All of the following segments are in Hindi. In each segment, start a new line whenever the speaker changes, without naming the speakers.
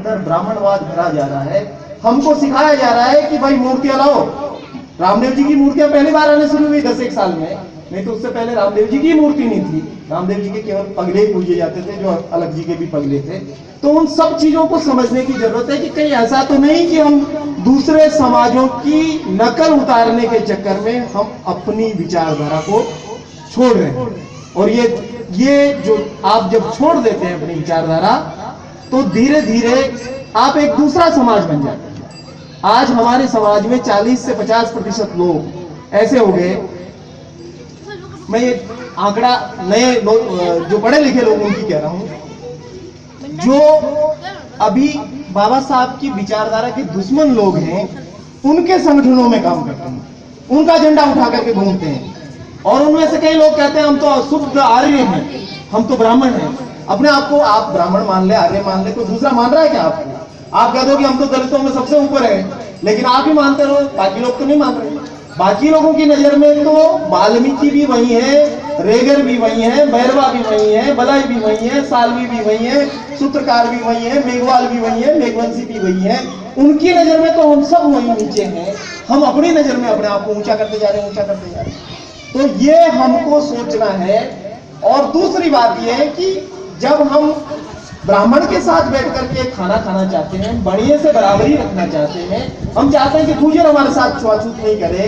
अंदर ब्राह्मणवाद भरा जा रहा है। हमको सिखाया जा रहा है कि भाई मूर्तियां लाओ। रामदेव जी की मूर्तियां पहली बार आने शुरू हुई 10 एक साल में, नहीं तो उससे पहले रामदेव जी की मूर्ति नहीं थी। रामदेव जी के केवल पगले ही पूजे जाते थे, जो अलग जी के भी पगले थे। तो उन सब चीजों को समझने की जरूरत है कि कहीं ऐसा तो नहीं कि हम दूसरे समाजों की नकल उतारने के चक्कर में हम अपनी विचारधारा को छोड़ रहे हैं। और ये जो आप जब छोड़ देते हैं अपनी विचारधारा, तो धीरे धीरे आप एक दूसरा समाज बन जाते हैं। आज हमारे समाज में 40 से 50% लोग ऐसे हो गए, मैं ये आंकड़ा नए लोग जो पढ़े लिखे लोगों की कह रहा हूं, जो अभी बाबा साहब की विचारधारा के दुश्मन लोग हैं, उनके संगठनों में काम करते हैं, उनका झंडा उठा करके घूमते हैं। और उनमें से कई लोग कहते हैं हम तो शुद्ध आर्य हैं, हम तो ब्राह्मण हैं। अपने आप को आप ब्राह्मण मान ले, आर्य मान ले, कोई दूसरा मान रहा है क्या आपको? आप कह दो कि हम तो दलितों में सबसे ऊपर है, लेकिन आप ही मानते रहो, बाकी लोग तो नहीं मान रहे। बाकी लोगों की नजर में तो वाल्मीकि भी वही है, रेगर भी वही है, भैरवा भी वही है, बलाई भी वही है, सालवी भी वही है, सूत्रकार भी वही है, मेघवाल भी वही है, मेघवंशी भी वही है। उनकी नजर में तो हम सब वही नीचे हैं, हम अपनी नजर में अपने आप को ऊंचा करते जा रहे हैं, ऊंचा करते जा रहे हैं। तो ये हमको सोचना है। और दूसरी बात यह है कि जब हम ब्राह्मण के साथ बैठ करके खाना खाना चाहते हैं, बढ़िया से बराबरी रखना चाहते हैं, हम चाहते हैं कि गुर्जर हमारे साथ छुआछूत नहीं करे,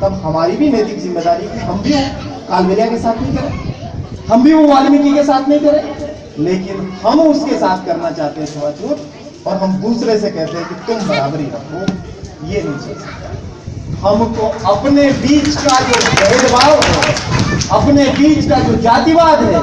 तब हमारी भी नैतिक जिम्मेदारी कि हम भी कालबेलिया के साथ नहीं करें, हम भी वो वाल्मीकि के साथ नहीं करें, लेकिन हम उसके साथ करना चाहते हैं छुआछूत, और हम दूसरे से कहते हैं कि तुम बराबरी रखो। ये नहीं चल सकता। हमको अपने बीच का जो भेदभाव है, अपने बीच का जो जातिवाद है,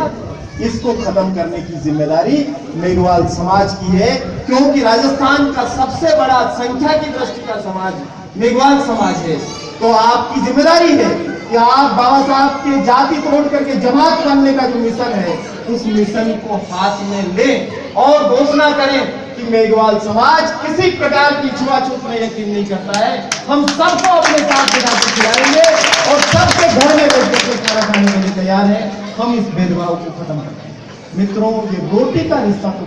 इसको खत्म करने की जिम्मेदारी मेघवाल समाज की है। क्योंकि राजस्थान का सबसे बड़ा संख्या की दृष्टि का समाज मेघवाल समाज है। तो आपकी जिम्मेदारी है कि आप बाबा साहब के जाति तोड़ करके जमात बनने का जो मिशन है, उस मिशन को हाथ में लें और घोषणा करें कि मेघवाल समाज किसी प्रकार की छुआछूत में यकीन नहीं करता है। हम सबको अपने साथ बिठा के खिलाएंगे और सबके घर में बैठ करके खाना खाने के लिए तैयार है। हम इस भेदभाव को खत्म करें। मित्रों, ये रोटी का रिश्ता तो